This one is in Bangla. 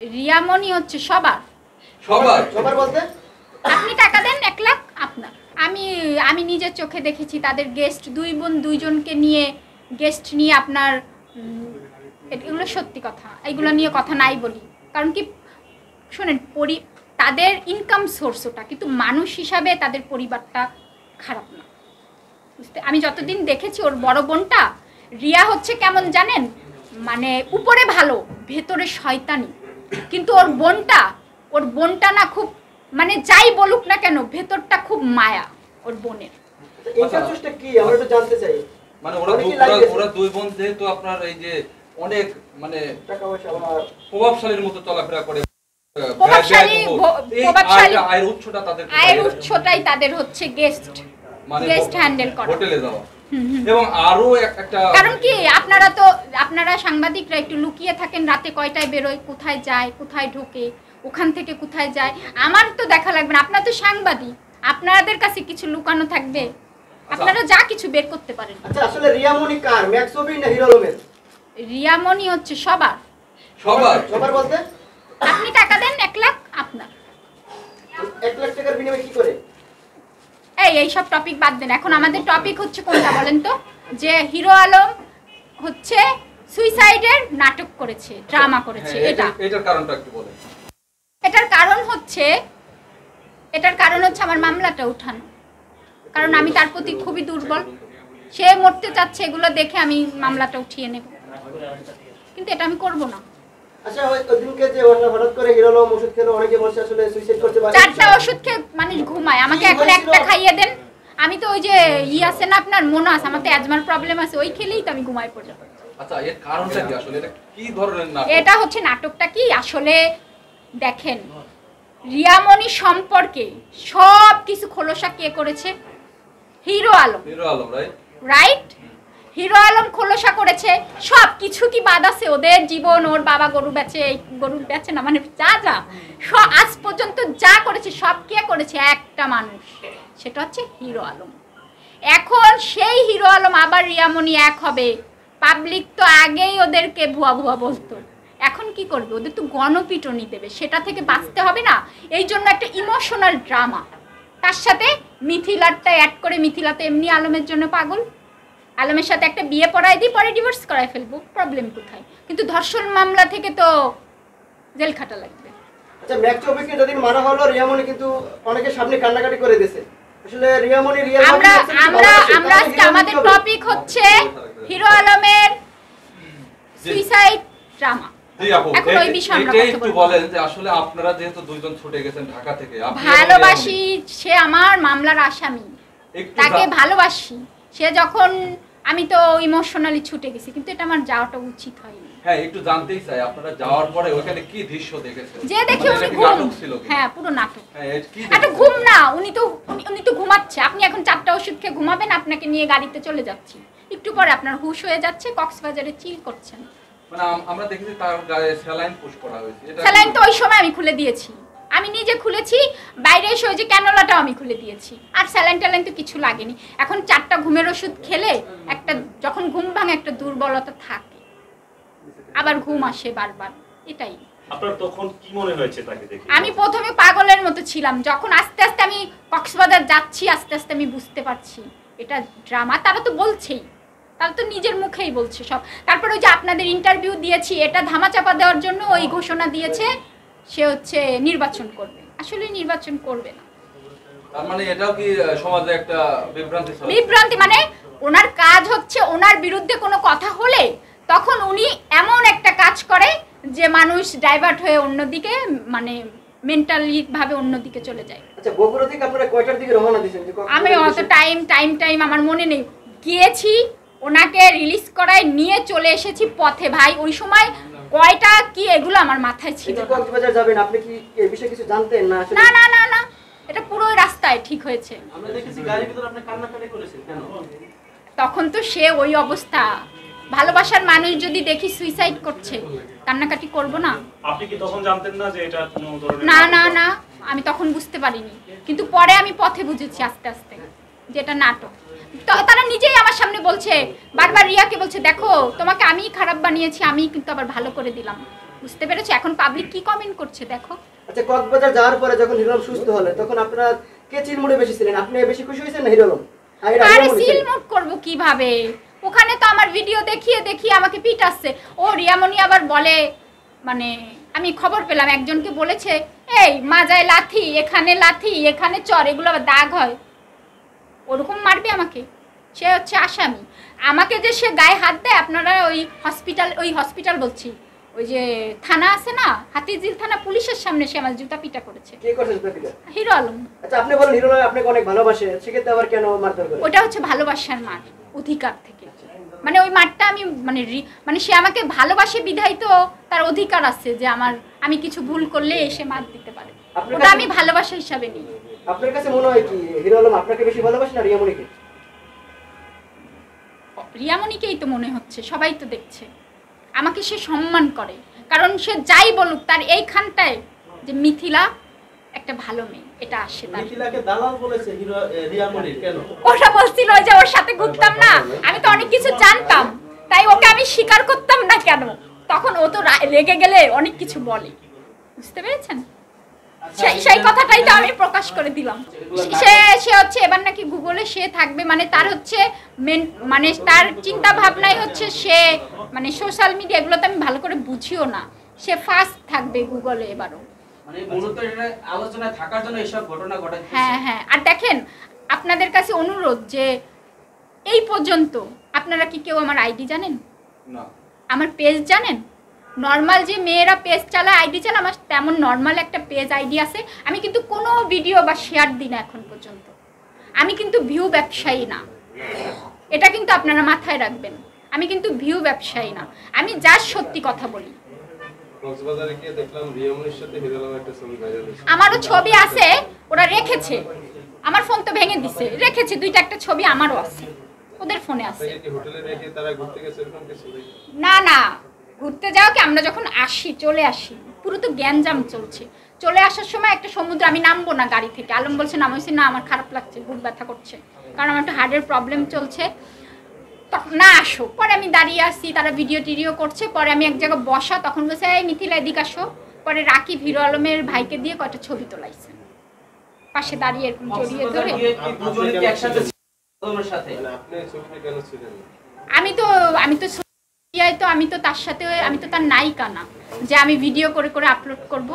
রিয়ামণি হচ্ছে সবার সবার সবার বলতে আপনি টাকা দেন 1 লাখ আপনার। আমি নিজের চোখে দেখেছি তাদের গেস্ট দুই বোন দুইজনকে নিয়ে গেস্ট নিয়ে আপনার এগুলো সত্যি কথা, এইগুলো নিয়ে কথা নাই বলি। কারণ কি শোনেন, তাদের ইনকাম সোর্স ওটা, কিন্তু মানুষ হিসাবে তাদের পরিবারটা খারাপ না, বুঝতে। আমি যতদিন দেখেছি ওর বড় বোনটা রিয়া হচ্ছে কেমন জানেন, মানে উপরে ভালো ভেতরে শয়তানি, কিন্তু ওর বোনটা না খুব, মানে যাই বলুক না কেন ভেতরটা খুব মায়া ওর বোনের। ইনকামটা কি আমরা একটু জানতে চাই। মানে ওরা দুই বোন যেহেতু আপনার এই যে অনেক মানে টাকা পয়সা প্রভাবশালীর মতো চলাফেরা করে, আয়ের উৎসটাই তাদের হচ্ছে গেস্ট হ্যান্ডেল করা, হোটেলে যাওয়া। এবং আরো একটা কারণ কি আপনারা সাংবাদিকরা একটু লুকিয়ে থাকেন, রাতে কয়টায় বেরোয়, কোথায় যায়, কোথায় ঢোকে, ওখান থেকে কোথায় যায়, আমার তো দেখা লাগবে না। আপনারা তো সাংবাদিক, আপনাদের কাছে কিছু লুকানো থাকবে, আপনারা যা কিছু বের করতে পারেন। আচ্ছা, আসলে রিয়ামণি কার, ম্যাক্সবি না হিরো আলমের? রিয়ামণি হচ্ছে সবার সবার বলতে আপনি টাকা দেন 1 লাখ আপনার। 1 লাখ টাকার বিনিময়ে কি করে? এই সব টপিক বাদ দেন, এখন আমাদের টপিক হচ্ছে কোনটা বলেন তো, যে হিরো আলম হচ্ছে সুইসাইডের নাটক করেছে, ড্রামা করেছে। এটার কারণটা কি বলেন? এটার কারণ হচ্ছে আমার মামলাটা উঠানো, কারণ আমি তার প্রতি খুবই দুর্বল। সে মরতে চাচ্ছে, এগুলো দেখে আমি মামলাটা উঠিয়ে নেব, কিন্তু এটা আমি করব না। আচ্ছা, ওইদিনকে যে হঠাৎ করে হিরো আলম ওষুধ খেলো, অনেকে বলছে আসলে সুইসাইড করতে পারে। 4টা ওষুধ খেয়ে মানুষ ঘুমায়, আমাকে এখন একটা খাইয়ে দেন। আমি তো ওই যে আছে না আপনার মোনাস, আমার তো অ্যাজমার প্রবলেম আছে, ওই খেলেই তো আমি ঘুমায় পড়ি। আচ্ছা, এর কারণটা কি আসলে? এটা কি ধরনের নাটক? এটা হচ্ছে নাটকটা কি আসলে দেখেন, রিয়ামণি সম্পর্কে সব কিছু খোলসা কে করেছে? হিরো আলম, রাইট? হিরো আলম খোলসা করেছে সব কিছু। কি বাদ আছে ওদের জীবন? ওর বাবা গরু বেচে না, মানে যা আজ পর্যন্ত যা করেছে সব কে করেছে? একটা মানুষ, সেটা হচ্ছে হিরো আলম। এখন সেই হিরো আলম আবার রিয়ামণি এক হবে, পাবলিক তো আগেই ওদেরকে ভুয়া বলতো, এখন কি করবে? ওদের তো গণপিটুনি দেবে, সেটা থেকে বাঁচতে হবে না? এই জন্য একটা ইমোশনাল ড্রামা, তার সাথে মিথিলারটা অ্যাড করে। মিথিলা তো এমনি আলমের জন্য পাগল, আলমের সাথে একটা বিয়ে পড়ায় দিই, পরে ডিভোর্স করায় ফেলবো, প্রবলেম কোথায়? কিন্তু ধর্ষণ মামলা থেকে তো জেল খাটা লাগবে। আচ্ছা, ম্যাক্সবকে যেদিন মারা হলো, রিয়ামণি কিন্তু অনেকের সামনে কান্নাকাটি করে দিয়েছে। আসলে রিয়ামণি আমরা আজকে আমাদের টপিক হচ্ছে হিরো আলমের সুইসাইড ড্রামা। জি আপু, এখন ওই বিষয়ে আমরা কথা বলবো। বলেন যে আসলে আপনারা যেহেতু দুইজন ছুটে গেছেন ঢাকা থেকে, ভালোবাসি, সে আমার মামলার আসামি, তাকে ভালোবাসি। সে যখন, আমি তো ইমোশনালি ছুটে গেছি, কিন্তু এটা আমার যাওয়াটা উচিত হয়নি। হ্যাঁ, একটু জানতেই চাই আপনারা যাওয়ার পরে ওখানে কি দৃশ্য দেখেছেন? যে দেখে উনি নাটক ছিল। হ্যাঁ, পুরো নাটক। এটা ঘুম না, উনি তো ঘুমাচ্ছে। আপনি এখন 4টা ওষুধ খেয়ে ঘুমাবেন, আপনাকে নিয়ে গাড়িতে চলে যাচ্ছি, একটু পরে আপনার হুশ হয়ে যাচ্ছে, কক্সবাজারে চিল করছেন। মানে আমরা দেখেছি তার গায়ে স্যালাইন পুশ করা হয়েছে। স্যালাইন তো ওই সময় আমি খুলে দিয়েছি, আমি নিজে খুলেছি, বাইরে এসে ওই যে ক্যানোলাটাও আমি খুলে দিয়েছি, আর স্যালাইন ট্যালাইন তো কিছু লাগেনি। এখন 4টা ঘুমের ওষুধ খেলে একটা, যখন ঘুম ভাঙে একটা দুর্বলতা থাকে, আবার ঘুম আসে বারবার, এটাই। আপনার তখন কি মনে হয়েছে তাকে দেখে? আমি প্রথমে পাগলের মতো ছিলাম, যখন আস্তে আস্তে আমি কক্সবাজার যাচ্ছি, আস্তে আস্তে আমি বুঝতে পারছি এটা ড্রামা। তারা তো বলছেই, তারা তো নিজের মুখেই বলছে সব। তারপর ওই যে আপনাদের ইন্টারভিউ দিয়েছি, এটা ধামাচাপা দেওয়ার জন্য ওই ঘোষণা দিয়েছে সে হচ্ছে নির্বাচন করবে। আসলে নির্বাচন করবে না। তার মানে এটাও কি সমাজে একটা বিভ্রান্তি? মানে ওনার কাজ হচ্ছে, ওনার বিরুদ্ধে কোনো কথা হলে তখন উনি এমন একটা কাজ করে যে মানুষ ডাইভার্ট হয়ে অন্যদিকে, মানে মেন্টালি ভাবে অন্যদিকে চলে যায়। আচ্ছা, বগুড়া থেকে আপনারা কয়টার দিকে রওনা দিয়েছেন? আমি অত টাইম আমার মনে নেই। গিয়েছি, ওনাকে রিলিজ করায় নিয়ে চলে এসেছি পথে। ভাই ওই সময় কয়টা কি এগুলো আমার মাথায় ছিল। কক্সবাজার যাবেন, আপনি কি এই বিষয়ে কিছু জানতেন না? না, এটা পুরো রাস্তায় ঠিক হয়েছে। আমরা দেখেছি গাড়ির ভিতর আপনি কান্নাকাটি করেছেন কেন? তখন তো সে ওই অবস্থা, ভালোবাসার মানুষ যদি দেখি সুইসাইড করছে, কান্নাকাটি করব না? আপনি কি তখন জানতেন না যে এটা কোনো ধরনের? না, আমি তখন বুঝতে পারিনি, কিন্তু পরে আমি পথে বুঝেছি আস্তে আস্তে যে এটা নাটক। তো তারা নিজেই আমার সামনে বলছে, বারবার রিয়াকে বলছে, দেখো তোমাকে আমি খারাপ বানিয়েছি, আমি কিন্তু আবার ভালো করে দিলাম, বুঝতে পেরেছো? এখন পাবলিক কি কমেন্ট করছে দেখো। আচ্ছা, কক্সবাজার যাওয়ার পরে যখন হিরো আলম সুস্থ হলেন তখন আপনারা কে চিলমুড়ে বেশি ছিলেন? আপনি বেশি খুশি হয়েছেন না হিরো আলম? আরে সিলমুট করব কিভাবে? ওখানে তো আমার ভিডিও দেখিয়ে দেখিয়ে আমাকে পিটাচ্ছে। ও রিয়ামণি আবার বলে, মানে আমি খবর পেলাম একজনকে বলেছে, এই মাজায় লাথি, এখানে চর, এগুলো আবার দাগ হয়, ওরকম মারবে আমাকে? সে হচ্ছে আসামি। আমাকে যে সে গায়ে হাত দেয়, আপনারা ওই হসপিটাল বলছি, ওই যে থানা আছে না, হাতিঝিল থানা, পুলিশের সামনে সে আমার জুতা পিটা করেছে। কে করেছে জুতা পিটা? হিরো আলম। আচ্ছা, আপনি বলেন হিরো আলম আপনাকে অনেক ভালোবাসে, সেক্ষেত্রে আবার কেন মারধর করে? ওটা হচ্ছে ভালোবাসার মার, অধিকার থেকে। মানে ওই মারটা আমি মানে সে আমাকে ভালোবাসে বিধায় তো তার অধিকার আছে যে আমি কিছু ভুল করলে এসে মার দিতে পারে। ওটা আমি ভালোবাসা হিসাবে নিই। আপনার কাছে মনে হয় কি হিরো আলম আপনাকে বেশি ভালোবাসে না রিয়ামণিকে? রিয়ামণিকেই তো মনে হচ্ছে, সবাই তো দেখছে। আমাকে সে সম্মান করে, কারণ সে যাই বলুক তার এইখানটায় যে মিথিলা একটা ভালো মেয়ে, এটা আসে। মিথিলাকে দালাল বলেছে রিয়ামণি, কেন? ওটা বলছিল যে ওর সাথে ঘুরতাম না, আমি তো অনেক কিছু জানতাম, তাই ওকে আমি স্বীকার করতাম না কেন। তখন ও তো রেগে গেলে অনেক কিছু বলে, বুঝতে পেরেছেন? সেই কথাটাই তো আমি প্রকাশ করে দিলাম। সে হচ্ছে এবার নাকি গুগলে সে থাকবে, মানে তার হচ্ছে মানে তার চিন্তা ভাবনাই হচ্ছে সে মানে সোশ্যাল মিডিয়া এগুলো তো আমি ভালো করে বুঝিও না, সে ফার্স্ট থাকবে গুগলে এবারও। মানে মূলত এটা আলোচনায় থাকার জন্য এইসব ঘটনা ঘটাচ্ছে। হ্যাঁ, আর দেখেন আপনাদের কাছে অনুরোধ যে এই পর্যন্ত আপনারা কি কেউ আমার আইডি জানেন? না। আমার পেজ জানেন? নর্মাল যে মেয়েরা পেজ চালায়, আইডি চালায়, আমার তেমন নর্মাল একটা পেজ আইডি আছে। আমি কিন্তু কোনো ভিডিও বা শেয়ার দিই না এখন পর্যন্ত। আমি কিন্তু ভিউ ব্যবসায়ী না, এটা কিন্তু আপনারা মাথায় রাখবেন। আমি কিন্তু ভিউ ব্যবসায়ী না, আমি যা সত্যি কথা বলি। কক্সবাজারে গিয়ে দেখলাম রিয়ামণির সাথে হিরো আলমের একটা ছবি ভাইরাল হয়েছে। আমারও ছবি আছে, ওরা রেখেছে, আমার ফোন তো ভেঙে দিছে, রেখেছে দুইটা, একটা ছবি আমারও আছে, ওদের ফোনে আছে। কি হোটেলে রেখে তারা ঘুরতে গেছে এরকম কিছু? না, ঘুরতে যাও কি, আমরা যখন চলে আসি পুরো তো গ্যাঞ্জাম চলছে। চলে আসার সময় একটা সমুদ্র, আমি নামবো না গাড়ি থেকে, আলম বলছে নামাইছি না, আমার খারাপ লাগছে, বুক ব্যথা করছে, কারণ আমার একটা হার্টের প্রবলেম চলছে, তখন না আসো। পরে আমি দাঁড়িয়ে আসছি, তারা ভিডিও টিডিও করছে, পরে আমি এক জায়গায় বসা, তখন বলছে এই মিথিলা এদিকে আসো। পরে রাকিব হিরো আলমের ভাইকে দিয়ে কয়েকটা ছবি তোলাইছে, পাশে দাঁড়িয়ে এরকম জড়িয়ে ধরে। আমি তো তার সাথে, আমি তো তার নায়িকা না যে আমি ভিডিও করে করে আপলোড করব।